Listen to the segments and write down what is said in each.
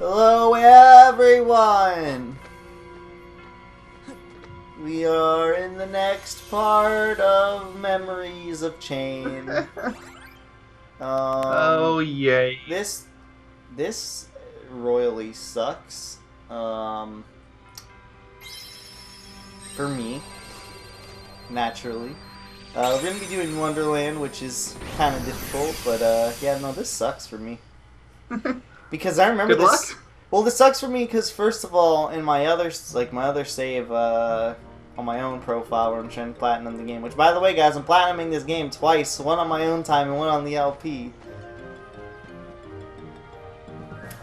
Hello everyone! We are in the next part of Memories of Chain. Oh yay. This royally sucks. For me. Naturally. We're gonna be doing Wonderland, which is kind of difficult, but yeah, no, this sucks for me. Because I remember Good this. luck. Well, this sucks for me because first of all, in my other save on my own profile, where I'm trying to platinum the game. Which, by the way, guys, I'm platinuming this game twice. One on my own time and one on the LP.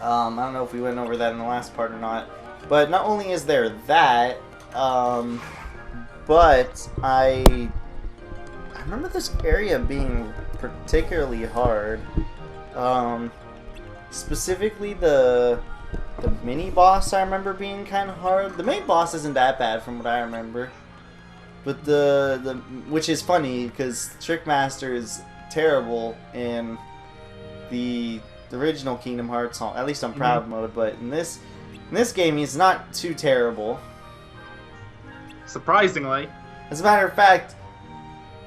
I don't know if we went over that in the last part or not. But not only is there that, but I remember this area being particularly hard. Specifically the mini boss I remember being kind of hard. The main boss isn't that bad from what I remember. But the which is funny because Trickmaster is terrible in the original Kingdom Hearts, at least on Proud mode, but in this game he's not too terrible. Surprisingly. As a matter of fact,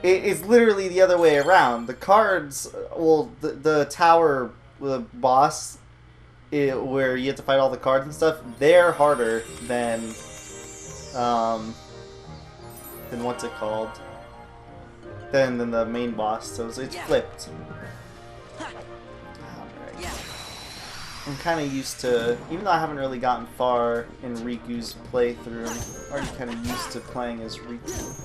it's literally the other way around. The cards, well, the tower, the boss, where you have to fight all the cards and stuff, they're harder than what's it called? Than the main boss. So it's flipped. Alright. I'm kind of used to, even though I haven't really gotten far in Riku's playthrough, I'm already kind of used to playing as Riku.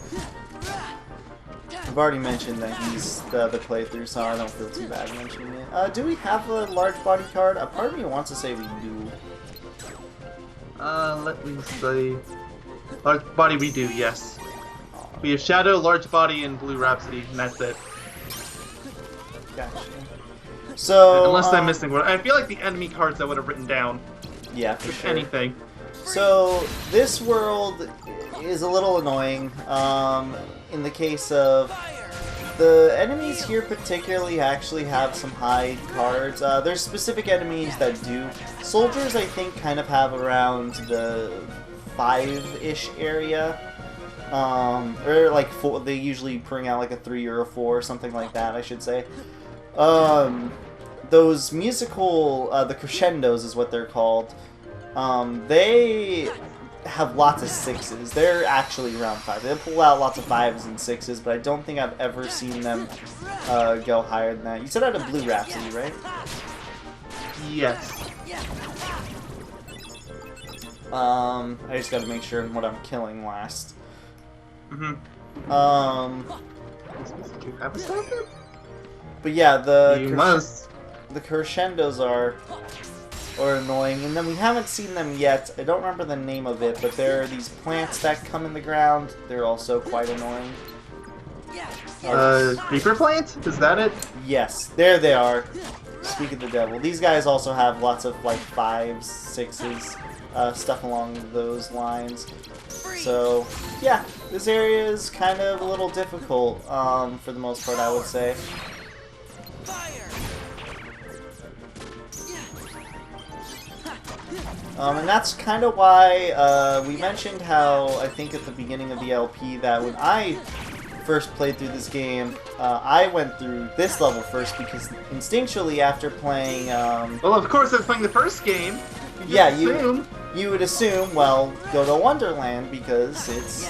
I've already mentioned that he's the other playthrough, so I don't feel too bad mentioning it. Do we have a large body card? A part of me wants to say we do. Let me see. Large body we do, yes. We have Shadow, Large Body, and Blue Rhapsody, and that's it. Gotcha. So, unless I'm missing one. I feel like the enemy cards I would have written down. Yeah, for if sure. anything. So, this world is a little annoying, in the case of the enemies here particularly actually have some high cards. There's specific enemies that do. Soldiers, I think, kind of have around the 5-ish area. Or like 4, they usually bring out like a 3 or a 4 or something like that, I should say. Those musical, the crescendos is what they're called. They have lots of 6s. They're actually around 5. They pull out lots of 5s and 6s, but I don't think I've ever seen them go higher than that. You said I had a Blue Rhapsody, right? Yes. I just gotta make sure what I'm killing last. Do you have a second? But yeah, You must. The crescendos are annoying, and then we haven't seen them yet. I don't remember the name of it, but there are these plants that come in the ground. They're also quite annoying. Creeper plant? Is that it? Yes, there they are. Speak of the devil. These guys also have lots of like 5s, 6s, stuff along those lines. So yeah, this area is kind of a little difficult for the most part, I would say. And that's kind of why we mentioned how, I think at the beginning of the LP, that when I first played through this game, I went through this level first because instinctually after playing... well, of course, I was playing the first game. You would assume, well, go to Wonderland because it's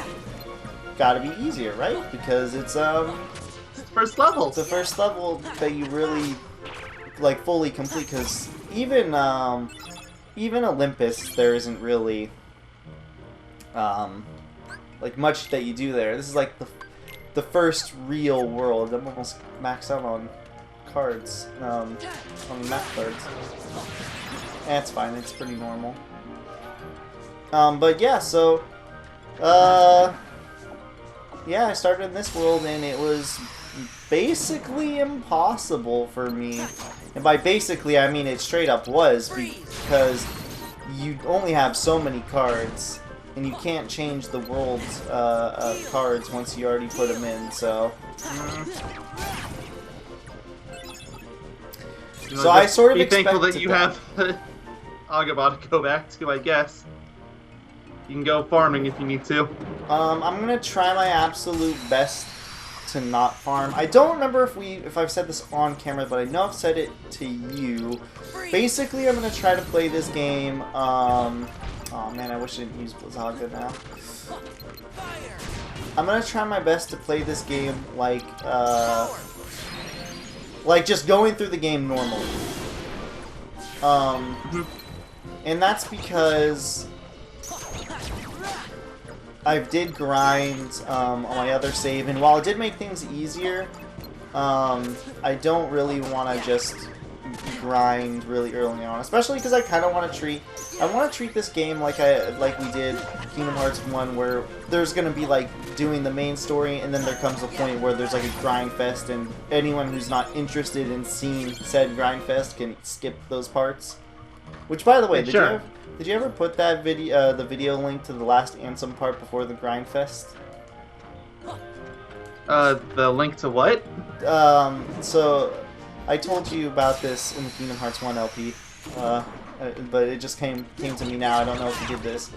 gotta be easier, right? Because it's first level. It's the first level that you really like fully complete. Because even Olympus, there isn't really like much that you do there. This is like the first real world. I'm almost maxed out on cards, on map cards. That's fine. It's pretty normal. But yeah, so, yeah, I started in this world and it was basically impossible for me. And by basically, I mean it straight up was, because you only have so many cards, and you can't change the world's cards once you already put them in, so... So I sort of expected that you have Agabot to go back to, I guess. You can go farming if you need to. I'm gonna try my absolute best to not farm. I don't remember if I've said this on camera, but I know I've said it to you. Basically, I'm gonna try to play this game. Oh man, I wish I didn't use Blizzaga now. I'm gonna try my best to play this game like just going through the game normally. And that's because I did grind on my other save, and while it did make things easier, I don't really want to just grind really early on, especially because I kind of want to treat this game like we did Kingdom Hearts 1, where there's gonna be like doing the main story, and then there comes a point where there's like a grind fest, and anyone who's not interested in seeing said grind fest can skip those parts. Which, by the way, did you ever put that video, the video link to the last Ansem part before the grind fest? The link to what? So I told you about this in the Kingdom Hearts 1 LP, but it just came to me now. I don't know if you did this.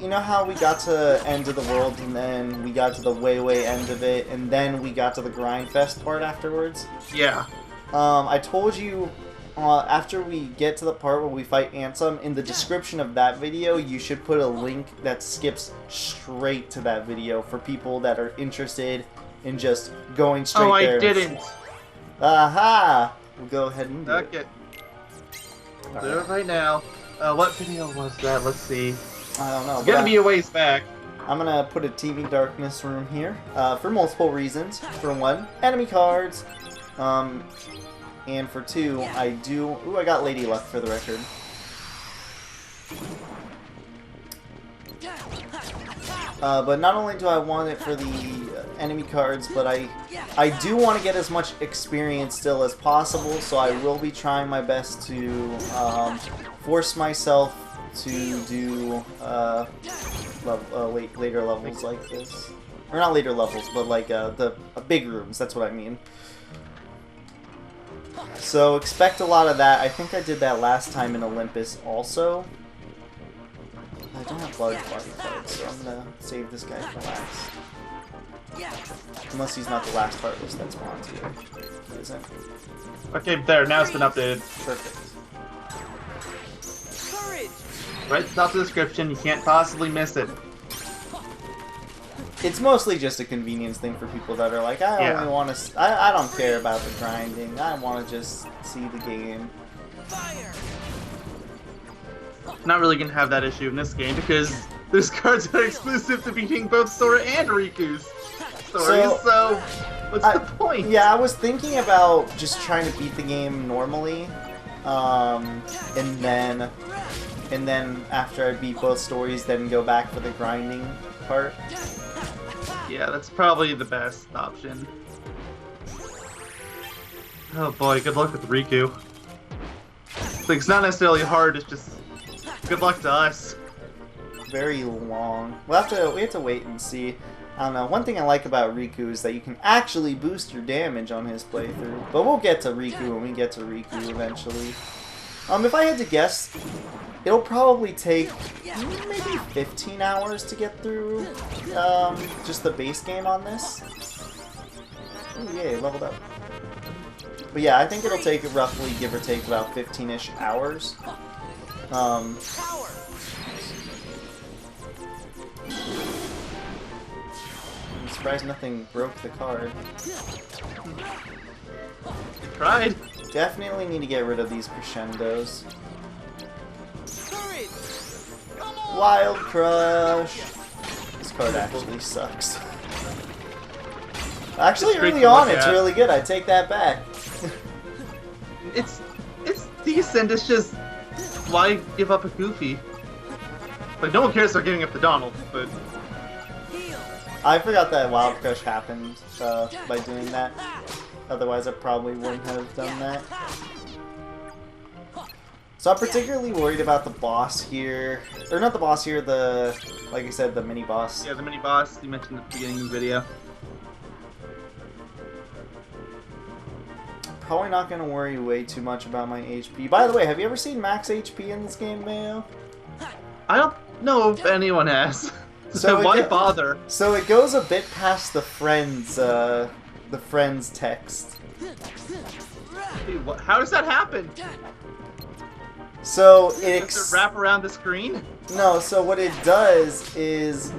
You know how we got to end of the world, and then we got to the way end of it, and then we got to the grind fest part afterwards? Yeah. I told you, after we get to the part where we fight Ansem, in the description of that video, you should put a link that skips straight to that video for people that are interested in just going straight there. Oh, I didn't. Aha! We'll go ahead and do it. I'll do it right now. What video was that? Let's see. I don't know. It's gonna be a ways back. I'm gonna put a TV Darkness room here, for multiple reasons. For one, enemy cards. And for two, I do... Ooh, I got Lady Luck for the record. But not only do I want it for the enemy cards, but I do want to get as much experience still as possible, so I will be trying my best to force myself to do later levels like this. Or not later levels, but like the big rooms, that's what I mean. So expect a lot of that. I think I did that last time in Olympus also. I don't have large body cards, so I'm gonna save this guy for last. Unless he's not the last harvest that's spawned here. He isn't. Okay, there, now it's been updated. Perfect. Right at the top of the description, you can't possibly miss it. It's mostly just a convenience thing for people that are like, I only want to... I don't care about the grinding. I want to just see the game. Not really gonna have that issue in this game because there's cards that are exclusive to beating both Sora and Riku's stories, so what's the point? Yeah, I was thinking about just trying to beat the game normally, and then after I beat both stories, then go back for the grinding part. Yeah, that's probably the best option. Oh boy, good luck with Riku. It's not necessarily hard, it's just good luck to us. Very long. We have to wait and see. I don't know. One thing I like about Riku is that you can actually boost your damage on his playthrough. But we'll get to Riku when we get to Riku eventually. If I had to guess, it'll probably take maybe 15 hours to get through just the base game on this. Ooh, yay, leveled up. But yeah, I think it'll take roughly, give or take, about 15-ish hours. I'm surprised nothing broke the card. Tried. Definitely need to get rid of these crescendos. Wild Crush! This card actually sucks. Actually, early on, it's really good. I take that back. It's decent. It's just, why give up a Goofy? Like, no one cares they're giving up the Donald, but... I forgot that Wild Crush happened by doing that. Otherwise, I probably wouldn't have done that. So I'm particularly worried about the boss here. Or not the boss here, like I said, the mini-boss. Yeah, the mini-boss you mentioned at the beginning of the video. probably not going to worry way too much about my HP. By the way, have you ever seen max HP in this game, Mayo? I don't know if anyone has. So why bother? So it goes a bit past the friends text. Dude, how does that happen? So Does it wrap around the screen? No, so what it does is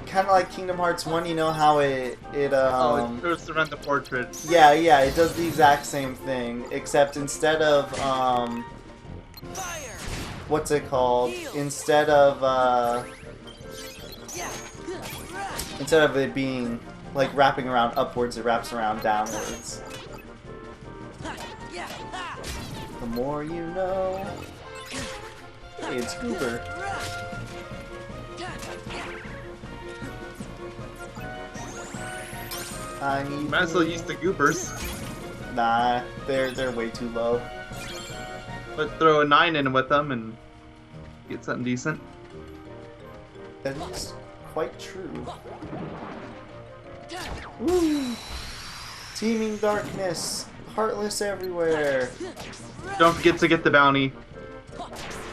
kind of like Kingdom Hearts 1, you know how it it goes around the portrait. Yeah, it does the exact same thing, except instead of what's it called? Instead of it being like wrapping around upwards, it wraps around downwards. The more you know. Hey, it's Goober. I need. Might as well use the goobers. Nah, they're way too low. But throw a 9 in with them and get something decent. That is quite true. Woo! Teeming darkness, heartless everywhere. Don't forget to get the bounty.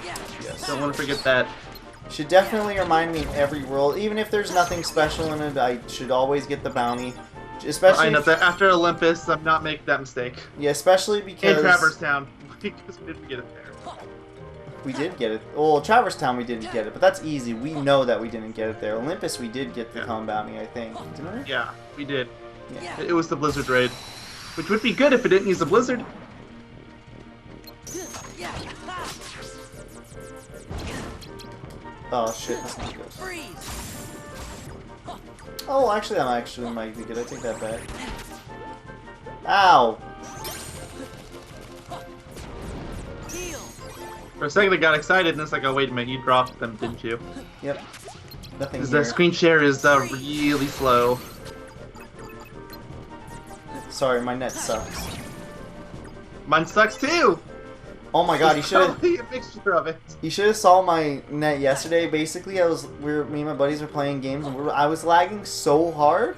Yes. Don't want to forget that. Should definitely remind me in every world, even if there's nothing special in it, I should always get the bounty. Especially I know that after Olympus, I'm not making that mistake. Yeah, especially because... In Traverse Town, because we didn't get it there. We did get it. Well, Traverse Town we didn't get it, but that's easy. We know that we didn't get it there. Olympus we did get the Con bounty, I think. Didn't we? Yeah, we did. Yeah. It was the Blizzard raid. Which would be good if it didn't use the Blizzard. Oh shit, that's not good. Oh, actually, that actually might be good. I take that back. Ow! For a second I got excited and it's like, oh wait a minute, you dropped them, didn't you? Yep. Nothing Because here. the screen share is really slow. Sorry, my net sucks. Mine sucks too! Oh my god, you should have... Probably a mixture of it. You should have saw my net yesterday. Basically, me and my buddies were playing games, and I was lagging so hard.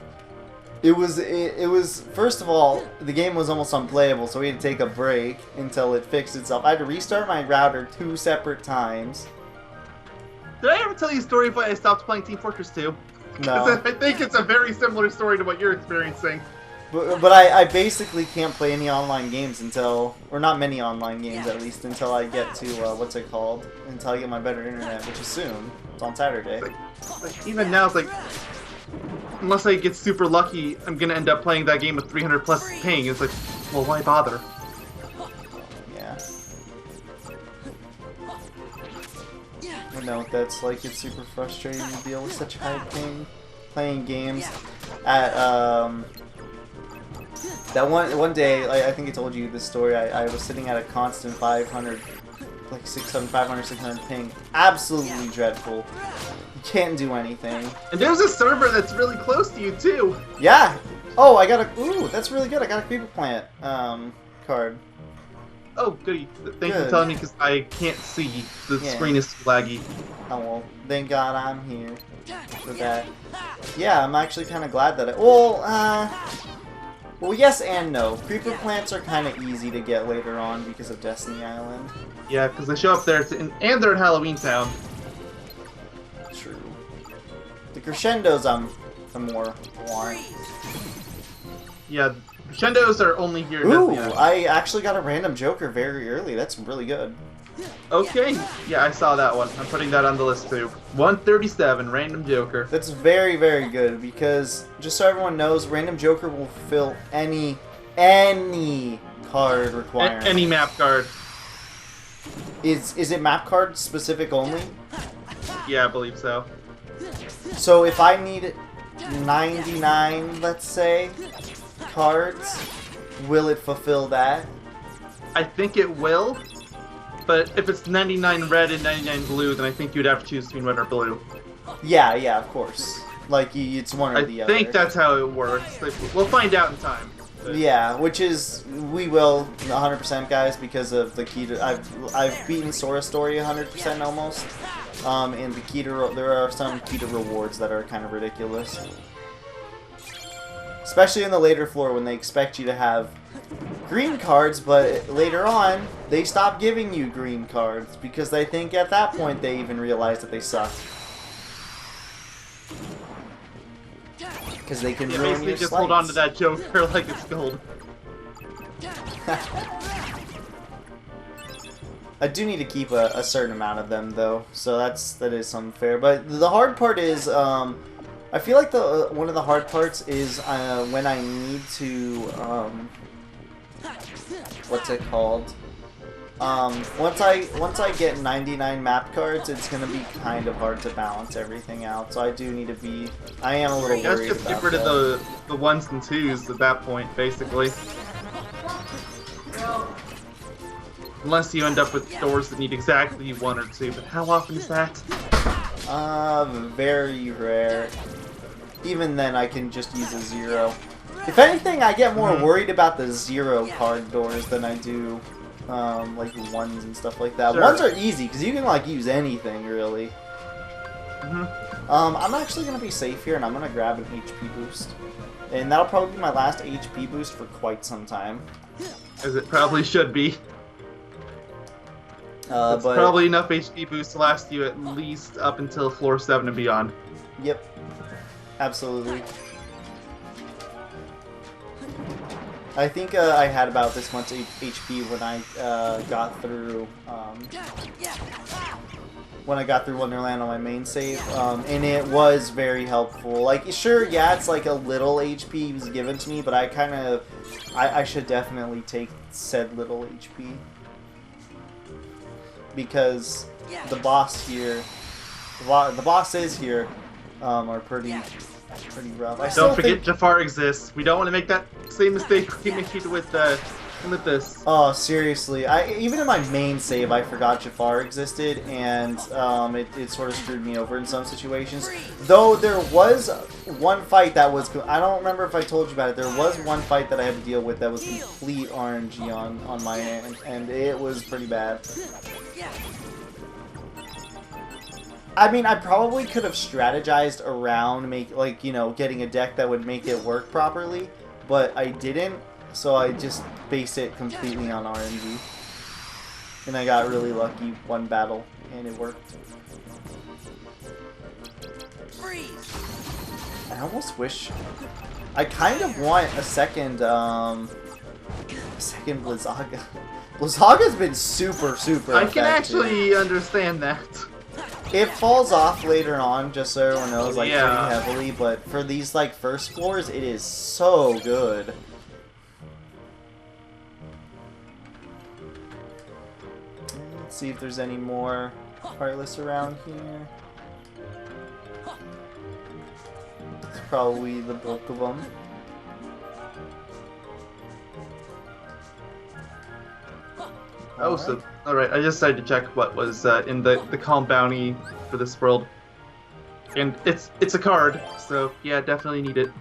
It was first of all, the game was almost unplayable, so we had to take a break until it fixed itself. I had to restart my router 2 separate times. Did I ever tell you a story of why I stopped playing Team Fortress 2? No. I think it's a very similar story to what you're experiencing. But I basically can't play any online games until, or not many online games at least, until I get to, what's it called? Until I get my better internet, which is soon. It's on Saturday. Like even now, it's like, unless I get super lucky, I'm gonna end up playing that game with 300 plus ping. It's like, well, why bother? Yeah. I know what that's like. It's super frustrating to deal with such high ping. Playing games at, that one day, I think I told you this story, I was sitting at a constant 500, like 500, 600 ping. Absolutely dreadful. You can't do anything. And there's a server that's really close to you, too! Yeah! Oh, I got a... Ooh, that's really good. I got a Creeper Plant, card. Oh, goody. Thank you for telling me, because I can't see. The screen is laggy. Oh, well, thank God I'm here for that. Yeah, I'm actually kind of glad that well, yes and no. Creeper plants are kind of easy to get later on because of Destiny Island. Yeah, because they show up there, and they're in Halloween Town. True. The crescendos I'm more want. Yeah, crescendos are only here in Ooh, Destiny Island. I actually got a random Joker very early. That's really good. Okay, yeah, I saw that one. I'm putting that on the list too. 137, Random Joker. That's very, very good because, just so everyone knows, Random Joker will fill any card requirement. Any map card. Is it map card specific only? Yeah, I believe so. So if I need 99, let's say, cards, will it fulfill that? I think it will. But if it's 99 red and 99 blue, then I think you'd have to choose between red or blue. Yeah, of course. Like, it's one or the other. I think that's how it works. Like, we'll find out in time. But... Yeah, which is, we will 100% guys, because of the key to, I've beaten Sora Story 100% almost. And the key to, there are some key to rewards that are kind of ridiculous. Especially in the later floor when they expect you to have green cards, but later on, they stop giving you green cards because they think at that point they even realize that they suck. Because they can ruin basically your just slides. hold on to that Joker like it's gold. I do need to keep a certain amount of them though, so that is unfair. But the hard part is, I feel like one of the hard parts is when I need to, what's it called? Once I get 99 map cards, it's gonna be kind of hard to balance everything out. So I do need to be. I am a little worried Just about get rid that. of the ones and twos at that point, basically. Unless you end up with doors that need exactly one or two, but how often is that? Very rare. Even then, I can just use a 0. If anything, I get more worried about the 0 card doors than I do, like ones and stuff like that. Sure. Ones are easy because you can like use anything really. I'm actually gonna be safe here, and I'm gonna grab an HP boost, and that'll probably be my last HP boost for quite some time. As it probably should be. It's But probably enough HP boost to last you at least up until floor 7 and beyond. yep, absolutely. I think I had about this much HP when I got through Wonderland on my main save, and it was very helpful. Like, sure, yeah, it's like a little HP was given to me, but I should definitely take said little HP because the bosses here are pretty rough. Don't forget Jafar exists. We don't want to make that same mistake we made with this. Oh, seriously. Even in my main save, I forgot Jafar existed, and it sort of screwed me over in some situations. Though there was one fight that was... I don't remember if I told you about it. There was one fight that I had to deal with that was complete RNG on my end, and it was pretty bad. I mean, I probably could have strategized around getting a deck that would make it work properly, but I didn't, so I just based it completely on RNG. And I got really lucky one battle, and it worked. I almost wish... I kind of want a second Blizzaga. Blizzaga's been super effective. I can actually understand that. It falls off later on, just so everyone knows, like, yeah, pretty heavily, but for these, like, first floors, it is so good. Let's see if there's any more Heartless around here. It's probably the bulk of them. Oh, so alright, I just decided to check what was in the calm bounty for this world. And it's a card, so yeah, definitely need it.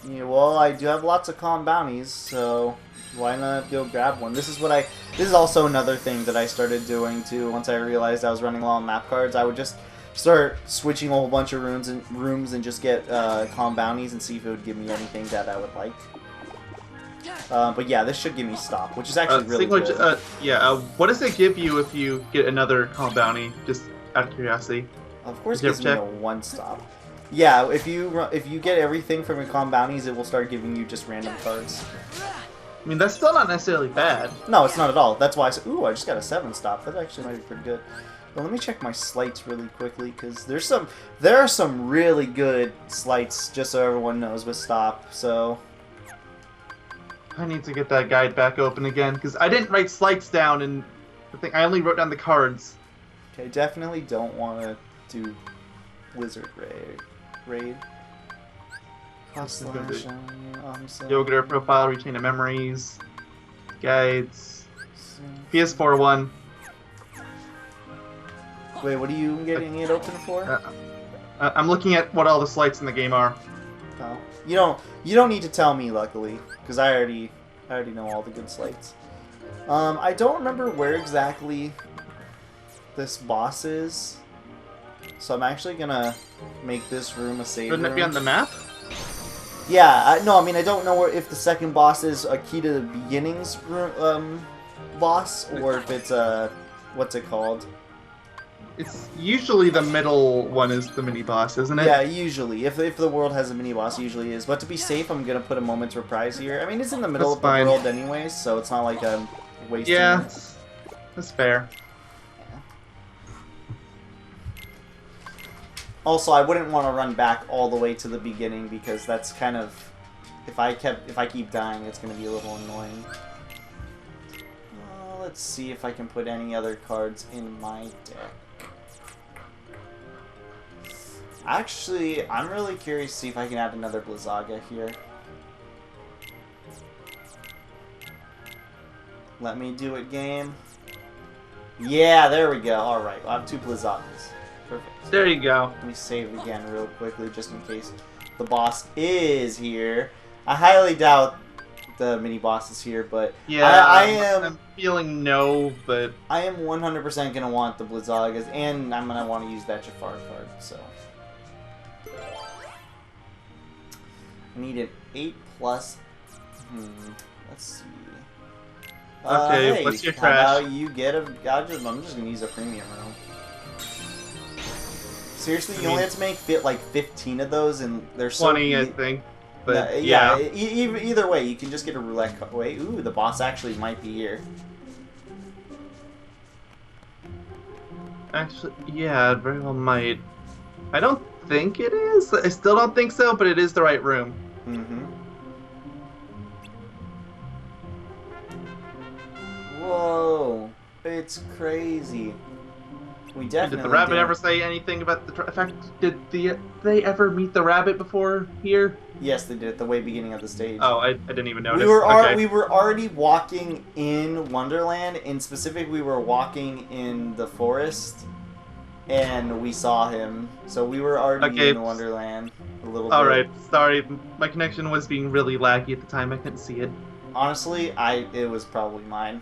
Yeah, well, I do have lots of calm bounties, so why not go grab one? This is also another thing that I started doing too. Once I realized I was running low on map cards, I would just start switching a whole bunch of rooms and just get calm bounties and see if it would give me anything that I would like. But yeah, this should give me stop, which is actually really good. What does it give you if you get another calm bounty? Just out of curiosity. Of course, it gives me a one stop. Yeah, if you get everything from your calm bounties, it will start giving you just random cards. I mean, that's still not necessarily bad. No, it's not at all. That's why I said, ooh, I just got a 7 stop. That actually might be pretty good. But let me check my slights really quickly, because there are some really good slights, just so everyone knows, with stop. So I need to get that guide back open again, because I didn't write slights down, and I only wrote down the cards. Okay, definitely don't want to do Wizard Raid. Yogaidr profile, retain the memories, guides, PS4 one. Wait, what are you getting it open for? I'm looking at what all the slights in the game are. Oh, you don't need to tell me, luckily, because I already know all the good slights. I don't remember where exactly this boss is, so I'm actually gonna make this room a save room. Shouldn't it be on the map? Yeah, no, I mean, I don't know if the second boss is a key to the beginning's boss, or if it's what's it called? It's usually the middle one is the mini boss, isn't it? Yeah, usually. If the world has a mini boss, it usually is. But to be safe, I'm gonna put a moment's reprise here. I mean, it's in the middle of the world anyways, so it's not like I'm wasting it. That's fair. Also, I wouldn't want to run back all the way to the beginning because that's kind of, if I keep dying, it's gonna be a little annoying. Let's see if I can put any other cards in my deck. Actually, I'm really curious to see if I can add another Blizzaga here. Let me do it, game. Yeah, there we go. Alright, I have 2 Blizzagas. Perfect. There you go. Let me save again real quickly, just in case the boss is here. I highly doubt the mini boss is here, but yeah, I'm feeling no, but I am 100% gonna want the Blizzagas, and I'm gonna want to use that Jafar card. So I need an 8+. Let's see. Okay, hey, what's your trash? How about you get a? I'm just gonna use a premium room. Seriously, you only have to make like 15 of those, and they're so 20, I think. But no, yeah, either way, you can just get a roulette card. Wait, ooh, the boss actually might be here. Actually, yeah, it very well might. I don't think it is. I still don't think so, but it is the right room. Mm-hmm. Whoa, it's crazy. We definitely Did the rabbit ever say anything about the fact? Did they ever meet the rabbit before here? Yes, they did at the way beginning of the stage. Oh, I didn't even notice. We were already walking in Wonderland. In specific, we were walking in the forest, and we saw him. So we were already in Wonderland a little bit. All right, sorry, my connection was being really laggy at the time. I couldn't see it. Honestly, it was probably mine.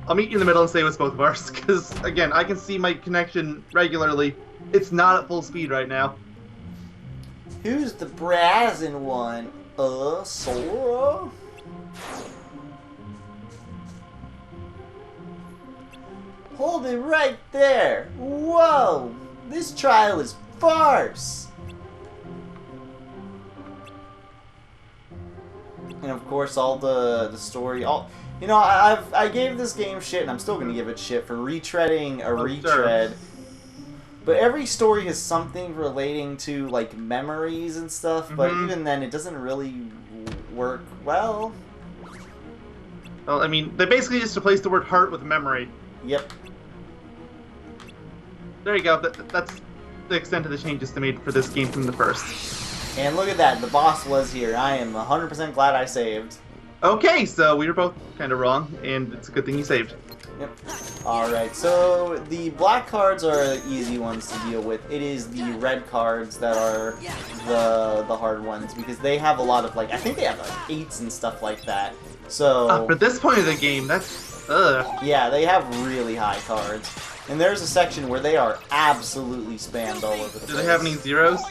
I'll meet you in the middle and say it was both of ours, because, again, I can see my connection regularly. It's not at full speed right now. Who's the brazen one? Sora? Hold it right there! Whoa! This trial is farce! And of course, all the story, you know, I gave this game shit, and I'm still gonna give it shit for retreading a retread. Sure. But every story has something relating to like memories and stuff. But even then, it doesn't really work well. Well, I mean, they basically just replaced the word heart with memory. Yep. There you go. That's the extent of the changes they made for this game from the first. And look at that, the boss was here. I am 100% glad I saved. Okay, so we were both kind of wrong, and it's a good thing you saved. Yep. Alright, so the black cards are the easy ones to deal with. It is the red cards that are the hard ones, because they have a lot of, like, I think they have, like, 8s and stuff like that. So... for this point of the game, that's... ugh. Yeah, they have really high cards. And there's a section where they are absolutely spammed all over the place. Do they have any zeros?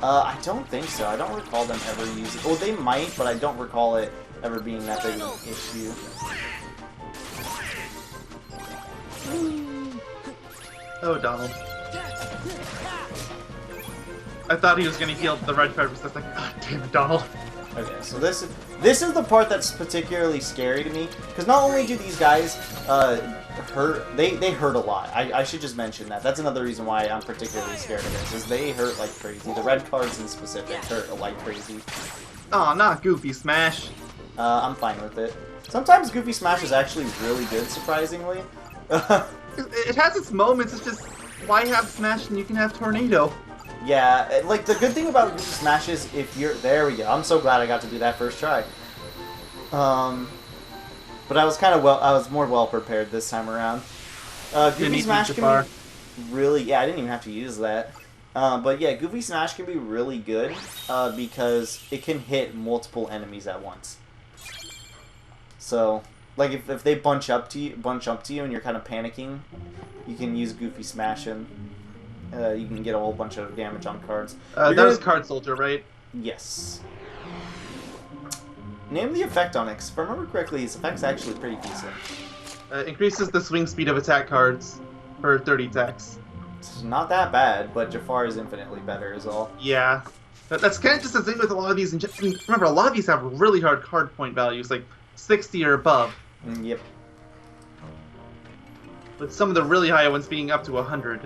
I don't think so. I don't recall them ever using... Oh, they might, but I don't recall it ever being that big of an issue. Oh, Donald. I thought he was going to heal the red card, but I was like, God damn it, Donald. Okay, so this is the part that's particularly scary to me, because not only do these guys hurt, they hurt a lot. I should just mention that. That's another reason why I'm particularly scared of this, is they hurt like crazy. The red cards in specific hurt like crazy. Oh, not Goofy Smash. I'm fine with it. Sometimes Goofy Smash is actually really good, surprisingly. It has its moments, it's just, why have Smash and you can have Tornado? Yeah, like, the good thing about Goofy Smash is if you're... There we go. I'm so glad I got to do that first try. But I was kind of I was more well prepared this time around. Goofy Smash can be really... Yeah, I didn't even have to use that. But yeah, Goofy Smash can be really good because it can hit multiple enemies at once. So, like, if they bunch up to you and you're kind of panicking, you can use Goofy Smash and you can get a whole bunch of damage on cards. That was Card Soldier, right? Yes. Name the effect on it, 'cause if I remember correctly, his effect's actually pretty decent. Increases the swing speed of attack cards for 30 attacks. It's not that bad, but Jafar is infinitely better is all. Yeah. That's kind of just the thing with a lot of these. Remember, a lot of these have really hard card point values, like 60 or above. Yep. With some of the really high ones being up to 100.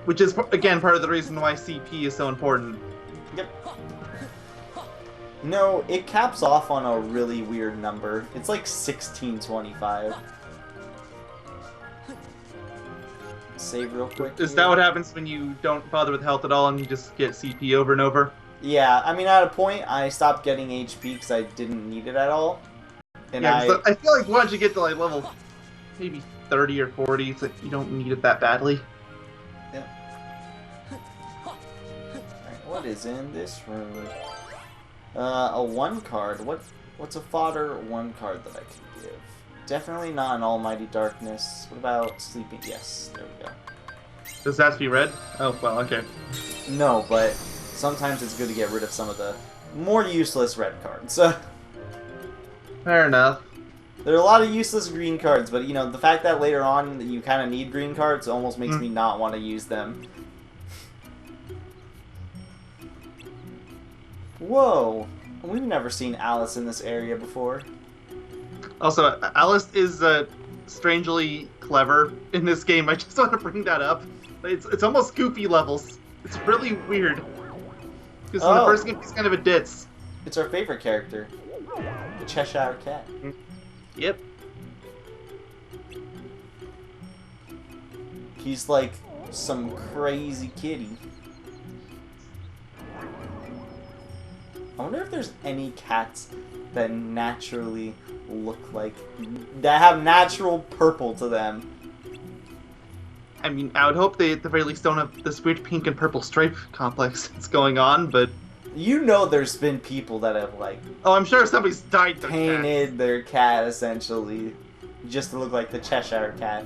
Which is, again, part of the reason why CP is so important. Yep. No, it caps off on a really weird number. It's like 1625. Save real quick. Is that what happens when you don't bother with health at all and you just get CP over and over? Yeah, I mean, at a point, I stopped getting HP because I didn't need it at all. And yeah, I feel like once you get to like level maybe 30 or 40, it's like you don't need it that badly. Yeah. Alright, what is in this room? A 1 card. What's a fodder 1 card that I can give? Definitely not an Almighty Darkness. What about Sleeping? Yes, there we go. Does that have to be red? Oh, well, okay. No, but sometimes it's good to get rid of some of the more useless red cards. Fair enough. There are a lot of useless green cards, but you know, the fact that later on you kind of need green cards almost makes me not want to use them. Whoa! We've never seen Alice in this area before. Also, Alice is strangely clever in this game. I just want to bring that up. It's almost goofy levels. It's really weird. Because in the first game, he's kind of a ditz. It's our favorite character. The Cheshire Cat. Yep. He's like some crazy kitty. I wonder if there's any cats that naturally look like... that have natural purple to them. I mean, I would hope they at the very least don't have this weird pink and purple stripe complex that's going on, but... You know there's been people that have, like... Oh, I'm sure somebody's dyed their painted their cat, essentially, just to look like the Cheshire Cat.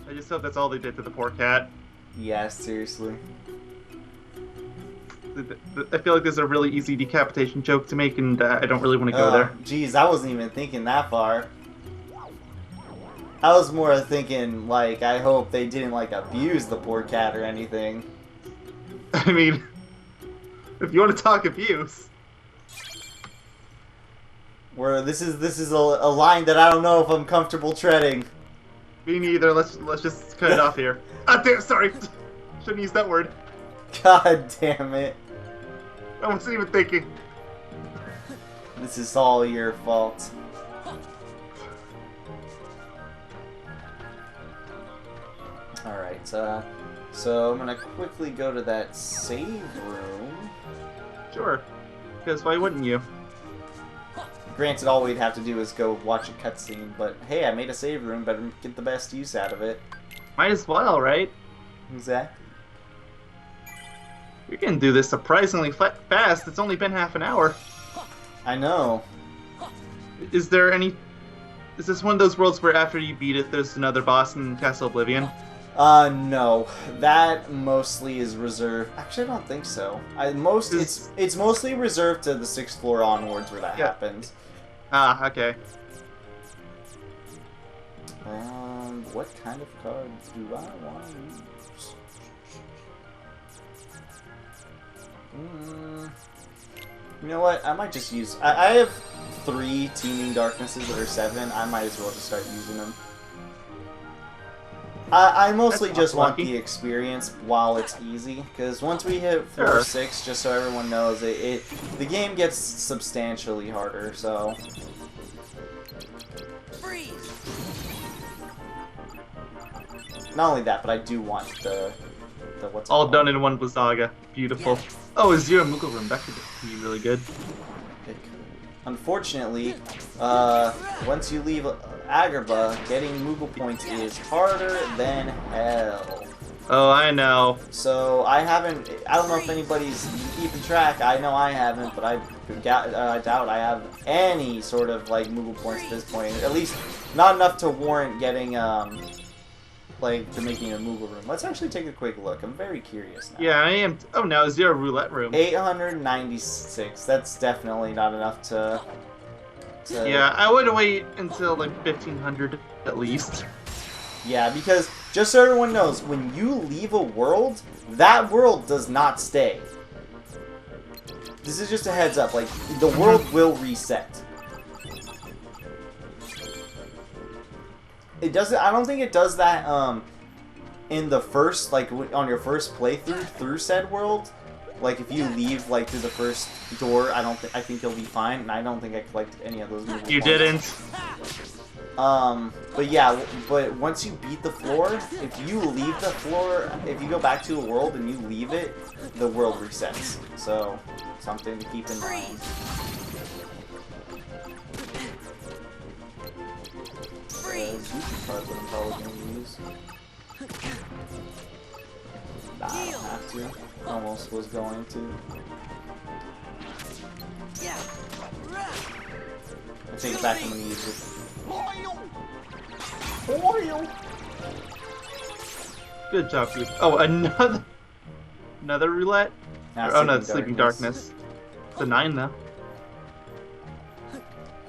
I just hope that's all they did to the poor cat. Yeah, seriously. I feel like there's a really easy decapitation joke to make, and I don't really want to go there. Jeez, I wasn't even thinking that far. I was more thinking, like, I hope they didn't, like, abuse the poor cat or anything. I mean, if you want to talk abuse. Where this is a line that I don't know if I'm comfortable treading. Me neither. Let's just cut it off here. Damn, sorry. Shouldn't use that word. God damn it. I wasn't even thinking. This is all your fault. Alright, so I'm gonna quickly go to that save room. Sure. Because why wouldn't you? Granted, all we'd have to do is go watch a cutscene, but hey, I made a save room, better get the best use out of it. Might as well, right? Exactly. We can do this surprisingly fast. It's only been half an hour. I know. Is this one of those worlds where after you beat it, there's another boss in Castle Oblivion? No. That mostly is reserved. Actually, I don't think so. It's mostly reserved to the 6th floor onwards where that happens. Ah, okay. What kind of cards do I want to use? You know what? I might just use... I have 3 Teeming Darknesses that are 7. I might as well just start using them. I mostly just want the experience while it's easy, because once we hit 4 or 6, just so everyone knows, the game gets substantially harder, so... Freeze. Not only that, but I do want the what's all done in one Blizzaga. Beautiful. Yeah. Oh, a Zero Moogle room. That could be really good. Unfortunately, once you leave Agrabah, getting Moogle points is harder than hell. Oh, I know. So I don't know if anybody's keeping track. I know I haven't, but I doubt I have any sort of like Moogle points at this point. At least not enough to warrant getting like to making a Moogle room. Let's actually take a quick look. I'm very curious now. Yeah, I am. Oh, no, 0 roulette room. 896. That's definitely not enough to. Yeah, I would wait until like 1500 at least. Yeah, because just so everyone knows, when you leave a world, that world does not stay. This is just a heads up. Like, the world will reset. It doesn't. I don't think it does that. In the first, like, on your first playthrough through said world. Like, if you leave, like, through the first door, I think you'll be fine, and I don't think I collected any of those moves. You didn't? But yeah, but once you beat the floor, if you leave the floor, if you go back to a world and you leave it, the world resets. So, something to keep in mind. Zuki card that I'm probably going to use. Nah, I don't have to. Almost was going to. I take it back, I'm going to use it. Oil! Good job, dude. Oh, another roulette? Oh no, it's Sleeping Darkness. It's a 9 though.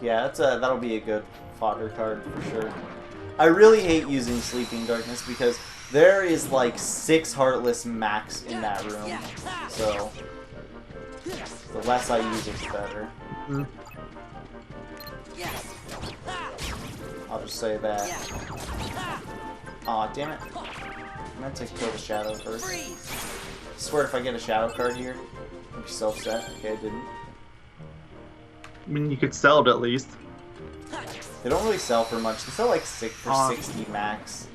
Yeah, that'll be a good fodder card for sure. I really hate using Sleeping Darkness because there is like 6 Heartless max in that room. So the less I use it, the better. Mm. I'll just say that. Aw, damn it. I meant to kill the shadow first. I swear if I get a shadow card here, I'll be self-set. Okay, I didn't. I mean, you could sell it at least. They don't really sell for much. They sell like 60 max.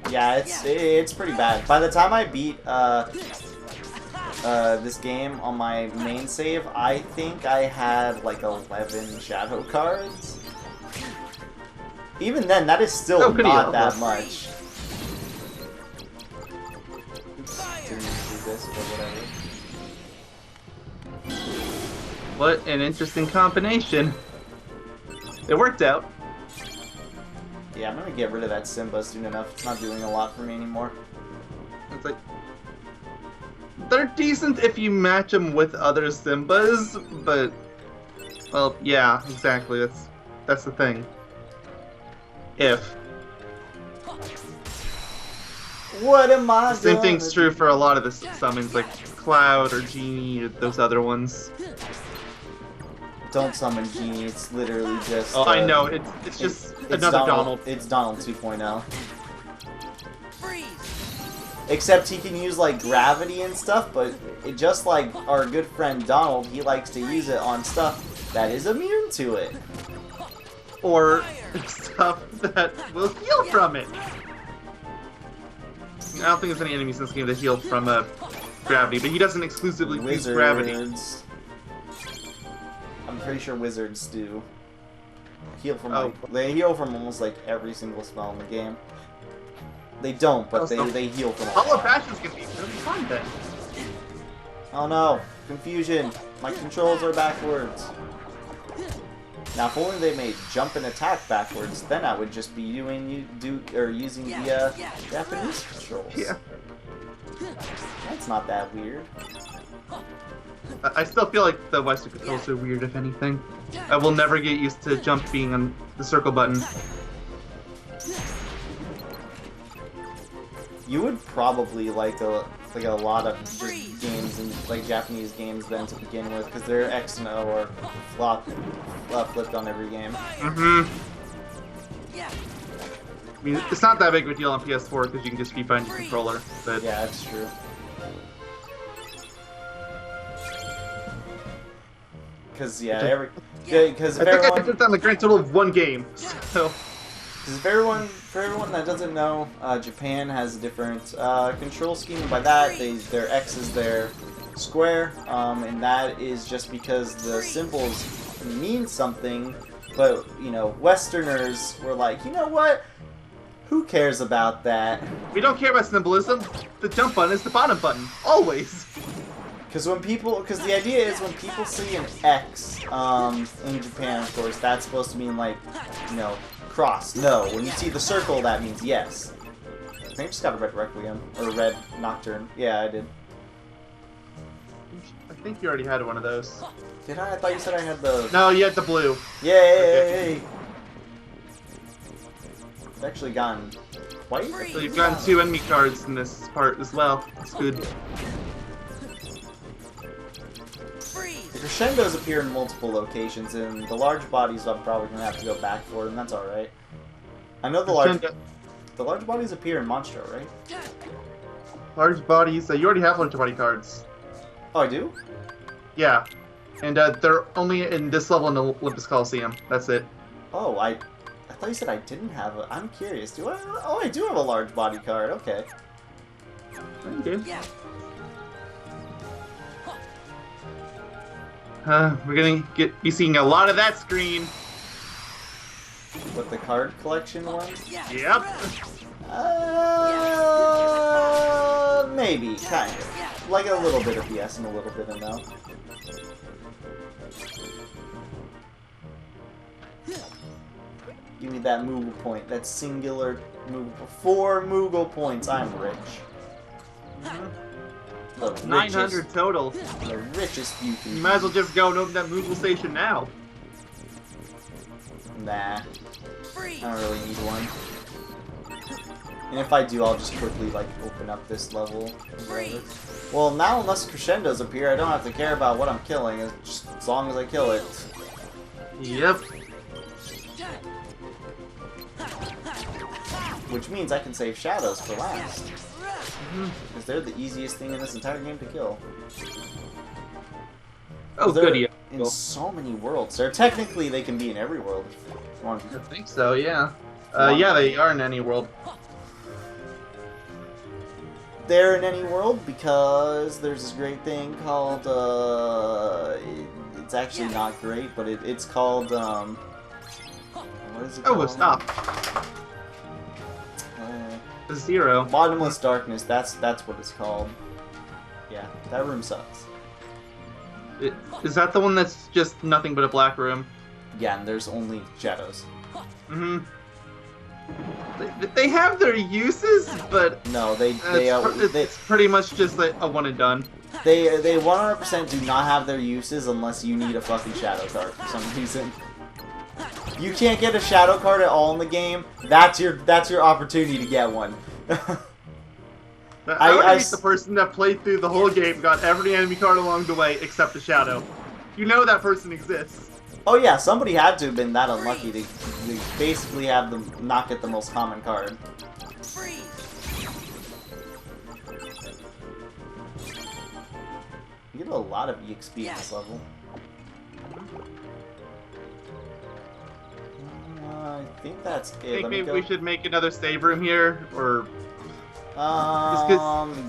Yeah, it's pretty bad. By the time I beat this game on my main save, I think I had like 11 shadow cards. Even then, that is still not that much. Oops, didn't do this, but whatever. What an interesting combination. It worked out. Yeah, I'm gonna get rid of that Simba soon enough. It's not doing a lot for me anymore. It's like they're decent if you match them with other Simbas, but well, yeah, exactly. That's the thing. If what am I? The same thing's true for a lot of the summons, like Cloud or Genie or those other ones. Don't summon Genie. It's literally just. Oh, I know. It's just another Donald. It's Donald 2.0. Except he can use like gravity and stuff, but just like our good friend Donald, he likes to use it on stuff that is immune to it. Or stuff that will heal from it. I don't think there's any enemies in this game that heal from gravity, but he doesn't exclusively use gravity. I'm pretty sure wizards do. Heal from they heal from almost like every single spell in the game. They don't, but they heal from all. Hollow Passions can be really fun then. Oh no, confusion. My controls are backwards. Now, if only they made jump and attack backwards, then I would just be using the Japanese controls. Yeah. That's not that weird. I still feel like the Western controls are weird, if anything. I will never get used to jump being on the circle button. You would probably like a lot of just games and like Japanese games then to begin with, because their X and O are flipped on every game. Mm-hmm. I mean, it's not that big of a deal on PS4 because you can just rebind your controller. But yeah, that's true. Because I think I did that on the grand total of 1 game. So. Because for everyone that doesn't know, Japan has a different control scheme, and by that, their X is their square, and that is just because the symbols mean something, but, you know, Westerners were like, you know what? Who cares about that? We don't care about symbolism. The jump button is the bottom button. Always. Because the idea is when people see an X, in Japan, of course, that's supposed to mean, like, you know, cross. No, when you see the circle, that means yes. I think I just got a red Requiem, or a red Nocturne. Yeah, I did. I think you already had one of those. Did I? I thought you said I had the... No, you had the blue. Yay! Okay. I've actually gotten quite... So you've gotten 2 enemy cards in this part as well. It's good. The crescendos appear in multiple locations, and the large bodies I'm probably going to have to go back for, and that's alright. I know the large bodies appear in Monstro, right? Large bodies. You already have large body cards. Oh, I do? Yeah. And they're only in this level in the Olympus Coliseum. That's it. Oh, I thought you said I didn't have a... I'm curious. Do I? Oh, I do have a large body card. Okay. Okay. We're gonna be seeing a lot of that screen. What, the card collection one? Yep. Maybe, kind of. Like a little bit of yes and a little bit of no. Give me that Moogle point, that singular Moogle. 4 Moogle points, I'm rich. The 900 total. The richest you can You might as well just go and open that Moogle station now. Nah. I don't really need one. And if I do, I'll just quickly, like, open up this level. Well, now unless crescendos appear, I don't have to care about what I'm killing, as long as I kill it. Yep. Which means I can save shadows for last. Because they're the easiest thing in this entire game to kill. Oh, goody. In so many worlds. Technically, they can be in every world. I think so, yeah. Yeah, they are in any world. They're in any world because there's this great thing called, it's actually not great, but it's called, what is it called? Oh, stop. Zero. Bottomless Darkness, that's what it's called. Yeah, that room sucks. Is that the one that's just nothing but a black room? Yeah, and there's only shadows. Mm-hmm. They have their uses, but no, it's pretty much just like a one and done. They 100% do not have their uses unless you need a fucking shadow card for some reason. You can't get a shadow card at all in the game. That's your opportunity to get one. I hate the person that played through the whole game, got every enemy card along the way except the shadow. You know that person exists. Oh yeah, somebody had to have been that unlucky to basically have them not get the most common card. You get a lot of EXP in this level. I think that's it. I think maybe we should make another save room here, or... yeah.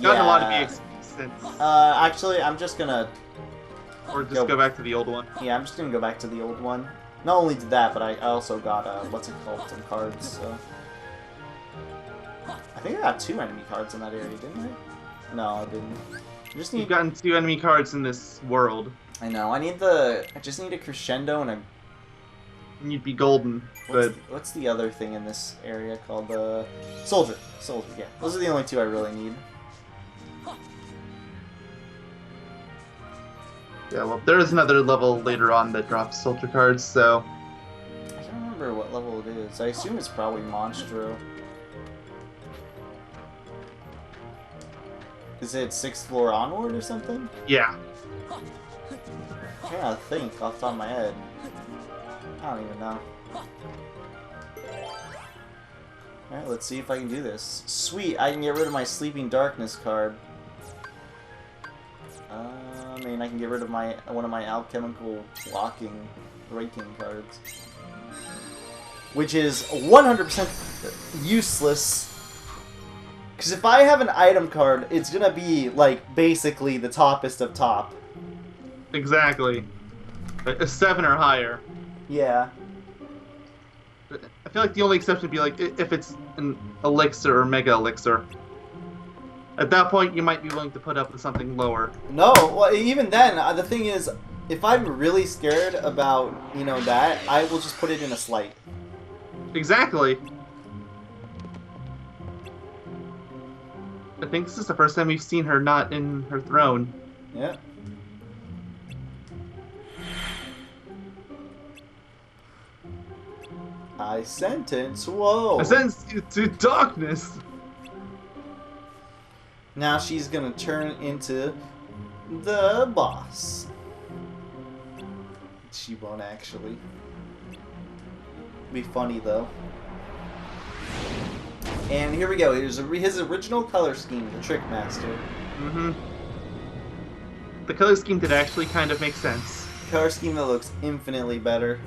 Gotten a lot of EXP since... actually, I'm just gonna... Or just go back to the old one. Yeah, I'm just gonna go back to the old one. Not only did that, but I also got, what's it called, some cards, so... I think I got 2 enemy cards in that area, didn't I? No, I didn't. You've gotten 2 enemy cards in this world. I know, I just need a crescendo and a... And you'd be golden, but... What's the other thing in this area called, Soldier. Soldier, yeah. Those are the only 2 I really need. Yeah, well, there is another level later on that drops soldier cards, so... I can't remember what level it is. I assume it's probably Monstro. Is it 6th floor onward or something? Yeah. I'm trying to think off the top of my head. I don't even know. Alright, let's see if I can do this. Sweet, I can get rid of my Sleeping Darkness card. I mean, I can get rid of one of my alchemical blocking breaking cards. Which is 100% useless. Because if I have an item card, it's gonna be, like, basically the toppest of top. Exactly. A 7 or higher. Yeah. I feel like the only exception would be like if it's an elixir or mega elixir. At that point, you might be willing to put up with something lower. No, well, even then, the thing is, if I'm really scared about, that, I will just put it in a slight. Exactly. I think this is the first time we've seen her not in her throne. Yeah. I sentence, whoa. I sentence you to darkness. Now she's gonna turn into the boss. She won't actually. Be funny though. And here we go. Here's his original color scheme, the Trick Master. Mm-hmm. The color scheme did actually kind of make sense. Color scheme that looks infinitely better.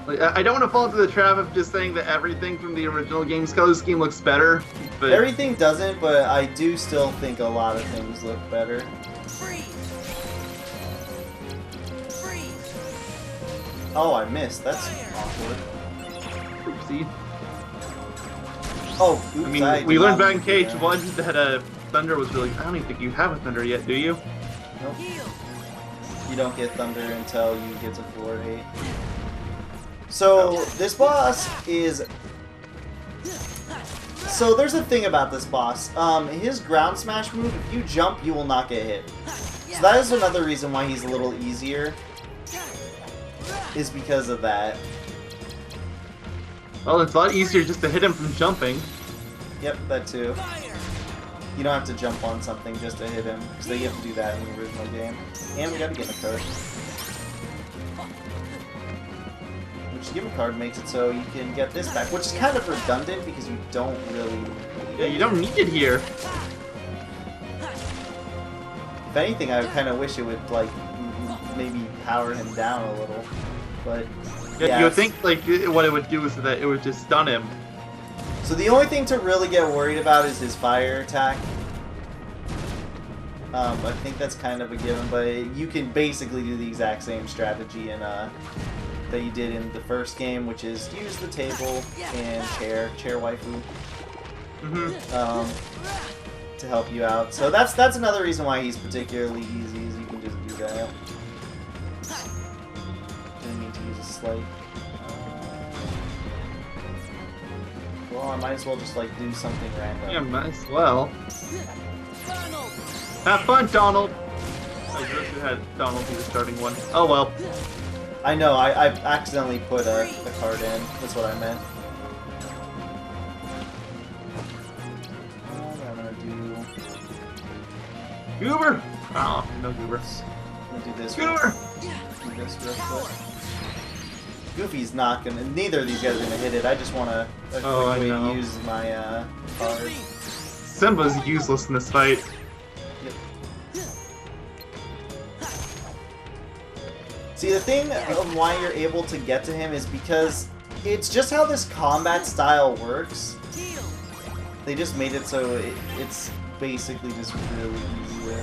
Like, I don't want to fall into the trap of just saying that everything from the original game's color scheme looks better. But Everything doesn't, but I do still think a lot of things look better. Freeze. Freeze. Oh, I missed. That's awkward. Oopsie. Oh, oops, I mean, we learned back in KH1 that Thunder was really... I don't even think you have a Thunder yet, do you? Nope. Heal. You don't get Thunder until you get to 4 8. So, this boss is... So, there's a thing about this boss. His ground smash move, if you jump, you will not get hit. So that is another reason why he's a little easier. Is because of that. Well, it's a lot easier just to hit him from jumping. Yep, that too. You don't have to jump on something just to hit him, because they have to do that in the original game. And we gotta get a card. Which give a card makes it so you can get this back, which is kind of redundant because you don't really need Yeah, it. you don't need it here. If anything, I kind of wish it would, like, maybe power him down a little. But, Yeah, you would think like what it would do is that it would just stun him. So the only thing to really get worried about is his fire attack. I think that's kind of a given, but you can basically do the exact same strategy in that you did in the first game, which is use the table and chair waifu, to help you out. So that's another reason why he's particularly easy, is you can just do that. Didn't need to use a slight. Well, I might as well just like do something random. Yeah, might as well. Donald. Have fun, Donald. I wish we had Donald be the starting one. Oh well. I know, I accidentally put a card in. That's what I meant. I'm gonna do... Goober! Oh, no Goober. I'm gonna do this. Goober! Do this real quick. Goofy's not gonna... Neither of these guys are gonna hit it. I just wanna quickly use my card. Simba's useless in this fight. See, the thing of why you're able to get to him is because it's just how this combat style works. Heal. They just made it so it's basically just really easy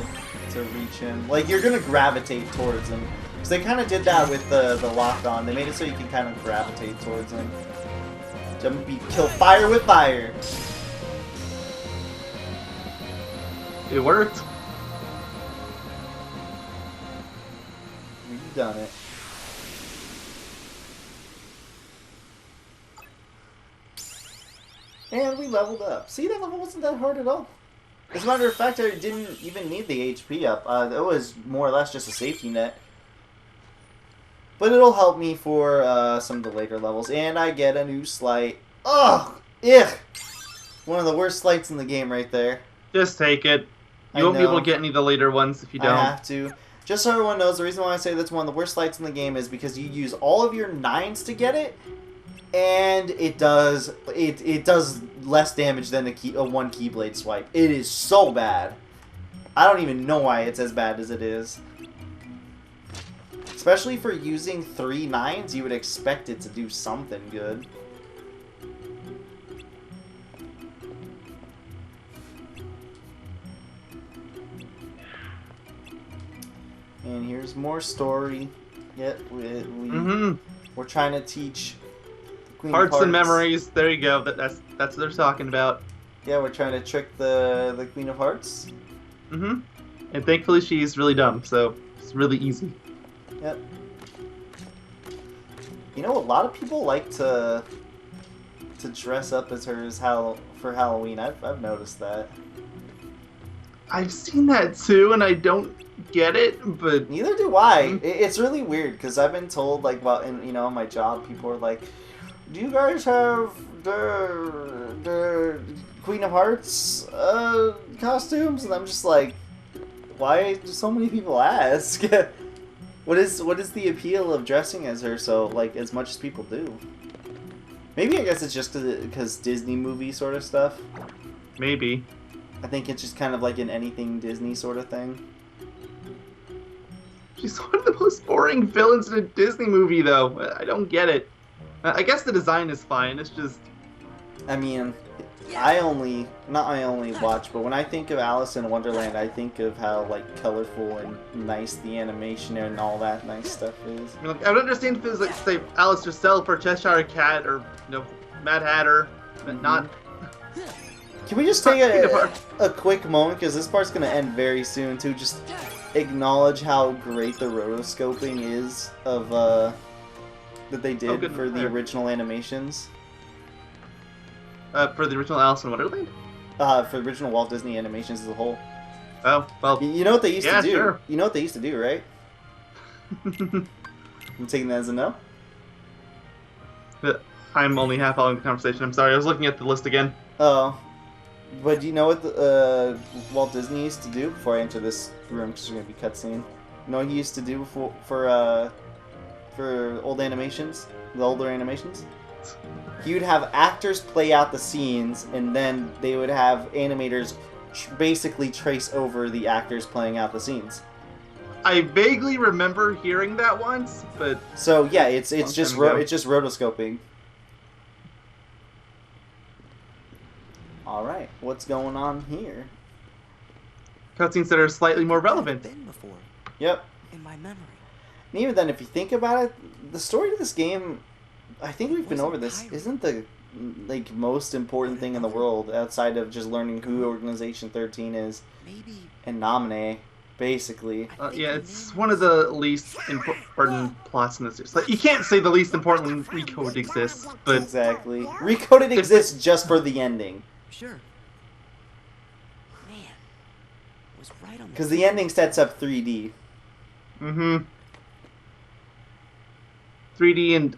to reach him. Like, you're gonna gravitate towards him. Because they kind of did that with the lock-on. They made it so you can kind of gravitate towards him. Jump beat, kill fire with fire! It worked. We've done it. And we leveled up. See, that level wasn't that hard at all. As a matter of fact, I didn't even need the HP up. It was more or less just a safety net. But it'll help me for some of the later levels. And I get a new slight. Ugh! Ugh! One of the worst slights in the game right there. Just take it. You I won't be able know. to get any of the later ones if you don't. I have to. Just so everyone knows, the reason why I say that's one of the worst slights in the game is because you use all of your 9s to get it, and it does less damage than a one Keyblade swipe. It is so bad. I don't even know why it's as bad as it is. Especially for using 3 9s, you would expect it to do something good. And here's more story. Yep, We're trying to teach the Queen of Hearts and Hearts. memories. There you go. That's what they're talking about. Yeah, we're trying to trick the Queen of Hearts. Mm-hmm. And thankfully, she's really dumb, so it's really easy. Yep. You know, a lot of people like to dress up as her for Halloween. I've noticed that. I've seen that too, and I don't get it, but Neither do I. It's really weird because I've been told, like, well, in my job, people are like, "Do you guys have the Queen of Hearts costumes?" And I'm just like, why do so many people ask? What is the appeal of dressing as her so, like, as much as people do? Maybe I guess it's just because Disney movie sort of stuff. maybe. I think it's just kind of like an anything Disney sort of thing. She's one of the most boring villains in a Disney movie, though. I don't get it. I guess the design is fine. It's just I mean, I only watch, but when I think of Alice in Wonderland, I think of how, like, colorful and nice the animation and all that nice stuff is. I would understand if it was like, say, Alice herself or Cheshire Cat or Mad Hatter, but not. Can we just take a quick moment, because this part's going to end very soon, to just acknowledge how great the rotoscoping is of that they did good. for the original animations. For the original Alice in Wonderland? For the original Walt Disney animations as a whole. Oh, well. You know what they used to do? Sure. You know what they used to do, right? I'm taking that as a no. I'm only half following the conversation. I'm sorry. I was looking at the list again. Oh. But do you know what Walt Disney used to do before I enter this room? Because there's going to be cutscene. You know what he used to do before, for old animations? The older animations? He would have actors play out the scenes, and then they would have animators basically trace over the actors playing out the scenes. I vaguely remember hearing that once, but So yeah, it's just time ago. it's just rotoscoping. All right, what's going on here? cutscenes that are slightly more relevant. Been before Yep. in my memory. And even then, if you think about it, the story of this game, I think we've been over this, isn't the most important thing in the world outside of just learning who Organization 13 is Maybe. and Nominee, basically. Yeah, it's one of the least important plots in this series. Like, you can't say the least important Recode exists, but Exactly. Recoded exists just for the ending. Sure. Man, was right on. Because the ending sets up 3D. 3D and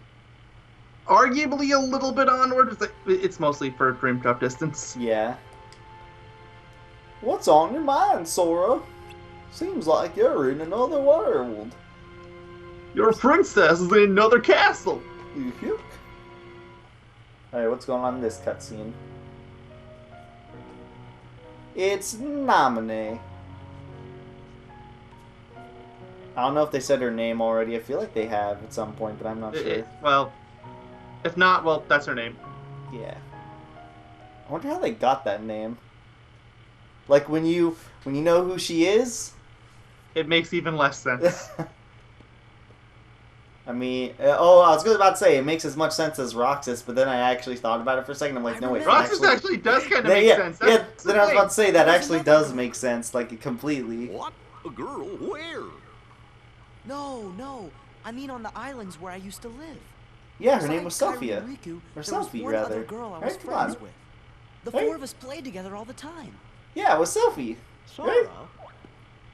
arguably a little bit onward. It's mostly for Dream Drop Distance. Yeah. What's on your mind, Sora? Seems like you're in another world. Your princess is in another castle. Alright, what's going on in this cutscene? It's Nominee. I don't know if they said her name already. I feel like they have at some point, but I'm not sure. Well, if not, well, that's her name. Yeah. I wonder how they got that name. Like, when you know who she is? It makes even less sense. I mean, I was about to say, it makes as much sense as Roxas, but then I actually thought about it for a second. I'm like, no, wait. Roxas actually does kind of make sense. Yeah, That's then the I was thing. about to say, that actually does make sense, like, completely. What? A girl? Where? No. I mean on the islands where I used to live. Yeah, her name was Besides Kairi Sophia. and Riku, Or there was Sophie, one rather. other girl I was Right, come friends on. with. The Right. four of us played together all the time. Yeah, it was Sophie. Sora? Right?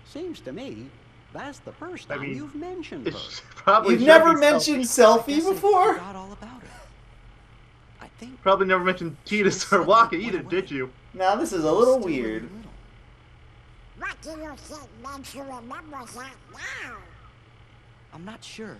Seems to me that's the first I time mean, you've mentioned her. It's probably You've should never be mentioned Selfie. I Selfie guess I before? forgot all about her. I think. Probably never mentioned Titus or Waka either, did you? Now, this is a little Still really weird. little. What do you think makes you remember that now? I'm not sure,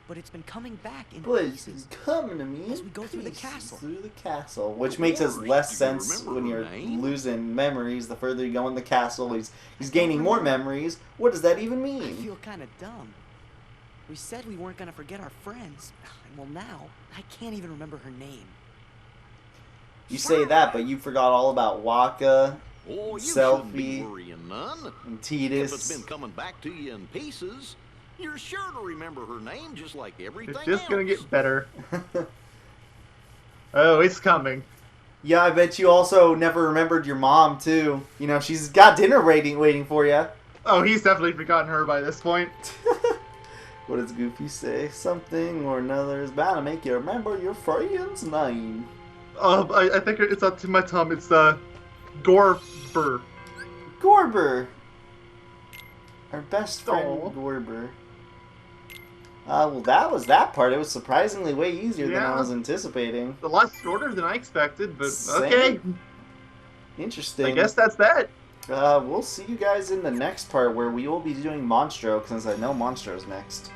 but it's been coming back in But pieces. it's coming to me. As we go through the pieces castle. Through the castle. Which makes us less Do you sense remember when her you're name? losing memories. The further you go in the castle, he's gaining more memories. What does that even I mean? feel kind of dumb. We said we weren't gonna forget our friends. Well, now I can't even remember her name. You say that, but you forgot all about Waka Oh, you Selfie. shouldn't be worrying none. and If it's been Titus. coming back to you in pieces, You're sure to remember her name just like everything It's just gonna else. get better. Oh, it's coming. Yeah, I bet you also never remembered your mom, too. You know, she's got dinner waiting for you. Oh, he's definitely forgotten her by this point. What does Goofy say? Something or another is bound to make you remember your friend's name. I think it's up to my tongue. It's Gorber. Gorber! Our best friend, Aw. Gorber. Well, that was that part. It was surprisingly way easier than I Yeah. was anticipating. A lot shorter than I expected, but Same. okay. Interesting. I guess that's that. We'll see you guys in the next part where we will be doing Monstro, since I know Monstro's next.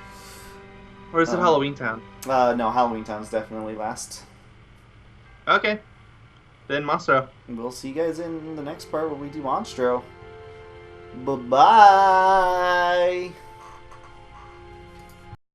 Or is it Halloween Town? No, Halloween Town's definitely last. Okay. Then Monstro. We'll see you guys in the next part where we do Monstro. Bye-bye!